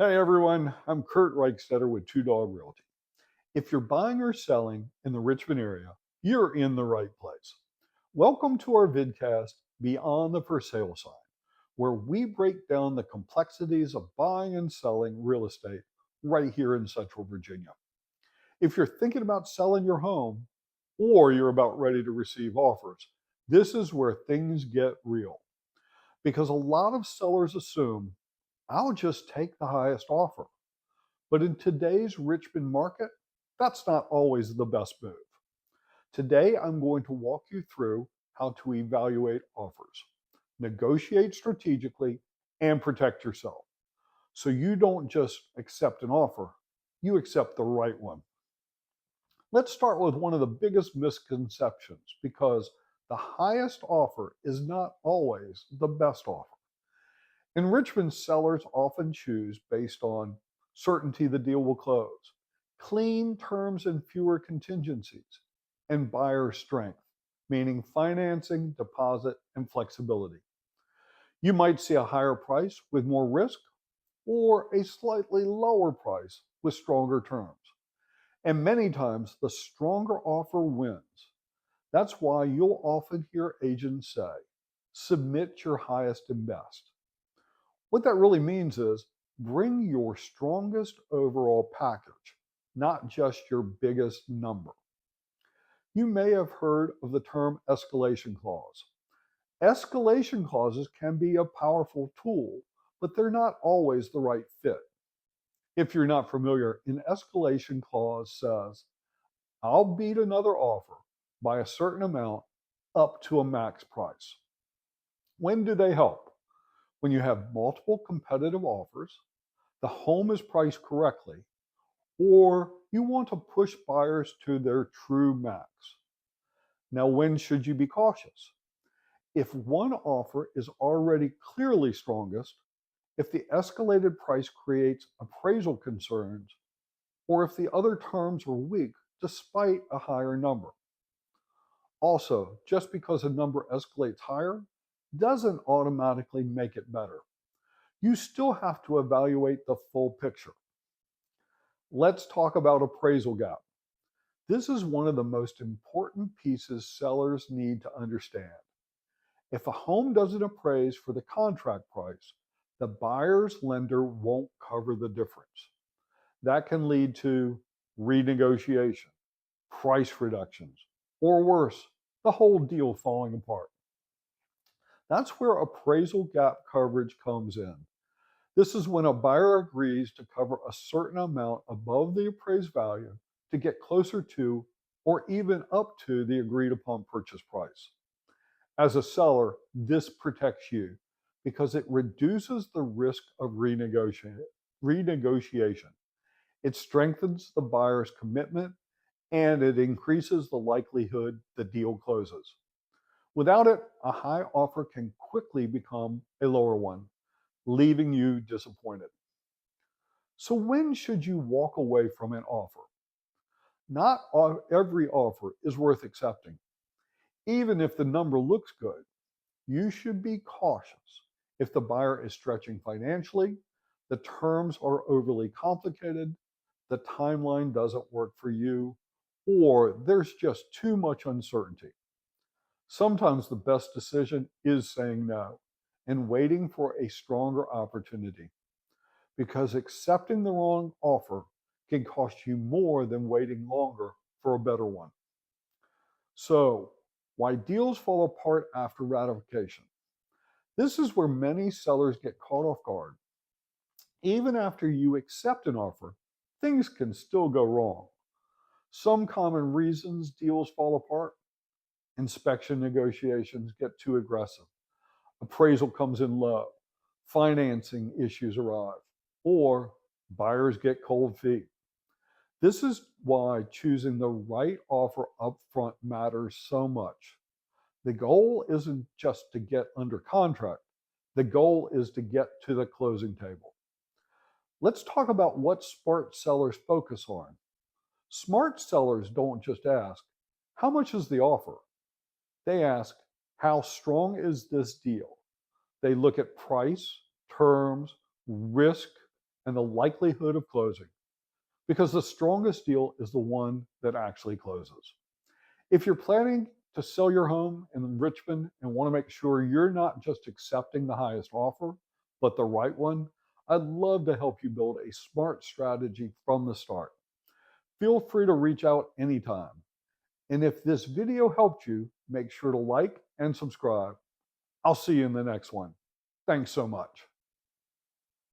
Hey everyone, I'm Curt Reichstetter with Two Dog Realty. If you're buying or selling in the Richmond area, you're in the right place. Welcome to our vidcast, Beyond the For Sale Sign, where we break down the complexities of buying and selling real estate right here in Central Virginia. If you're thinking about selling your home or you're about ready to receive offers, this is where things get real. Because a lot of sellers assume, I'll just take the highest offer. But in today's Richmond market, that's not always the best move. Today, I'm going to walk you through how to evaluate offers, negotiate strategically, and protect yourself. So you don't just accept an offer, you accept the right one. Let's start with one of the biggest misconceptions because the highest offer is not always the best offer. In Richmond, sellers often choose based on certainty the deal will close, clean terms and fewer contingencies, and buyer strength, meaning financing, deposit, and flexibility. You might see a higher price with more risk or a slightly lower price with stronger terms. And many times the stronger offer wins. That's why you'll often hear agents say, submit your highest and best. What that really means is bring your strongest overall package, not just your biggest number. You may have heard of the term escalation clause. Escalation clauses can be a powerful tool, but they're not always the right fit. If you're not familiar, an escalation clause says, I'll beat another offer by a certain amount up to a max price. When do they help? When you have multiple competitive offers, the home is priced correctly, or you want to push buyers to their true max. Now, when should you be cautious? If one offer is already clearly strongest, if the escalated price creates appraisal concerns, or if the other terms are weak despite a higher number. Also, just because a number escalates higher doesn't automatically make it better. You still have to evaluate the full picture. Let's talk about appraisal gap. This is one of the most important pieces sellers need to understand. If a home doesn't appraise for the contract price, the buyer's lender won't cover the difference. That can lead to renegotiation, price reductions, or worse, the whole deal falling apart. That's where appraisal gap coverage comes in. This is when a buyer agrees to cover a certain amount above the appraised value to get closer to or even up to the agreed upon purchase price. As a seller, this protects you because it reduces the risk of renegotiation. It strengthens the buyer's commitment and it increases the likelihood the deal closes. Without it, a high offer can quickly become a lower one, leaving you disappointed. So, when should you walk away from an offer? Not every offer is worth accepting. Even if the number looks good, you should be cautious. If the buyer is stretching financially, the terms are overly complicated, the timeline doesn't work for you, or there's just too much uncertainty. Sometimes the best decision is saying no and waiting for a stronger opportunity because accepting the wrong offer can cost you more than waiting longer for a better one. So, why deals fall apart after ratification? This is where many sellers get caught off guard. Even after you accept an offer, things can still go wrong. Some common reasons deals fall apart: inspection negotiations get too aggressive, appraisal comes in low, financing issues arrive, or buyers get cold feet. This is why choosing the right offer upfront matters so much. The goal isn't just to get under contract. The goal is to get to the closing table. Let's talk about what smart sellers focus on. Smart sellers don't just ask, how much is the offer? They ask, how strong is this deal? They look at price, terms, risk, and the likelihood of closing, because the strongest deal is the one that actually closes. If you're planning to sell your home in Richmond and want to make sure you're not just accepting the highest offer, but the right one, I'd love to help you build a smart strategy from the start. Feel free to reach out anytime. And if this video helped you, make sure to like and subscribe. I'll see you in the next one. Thanks so much.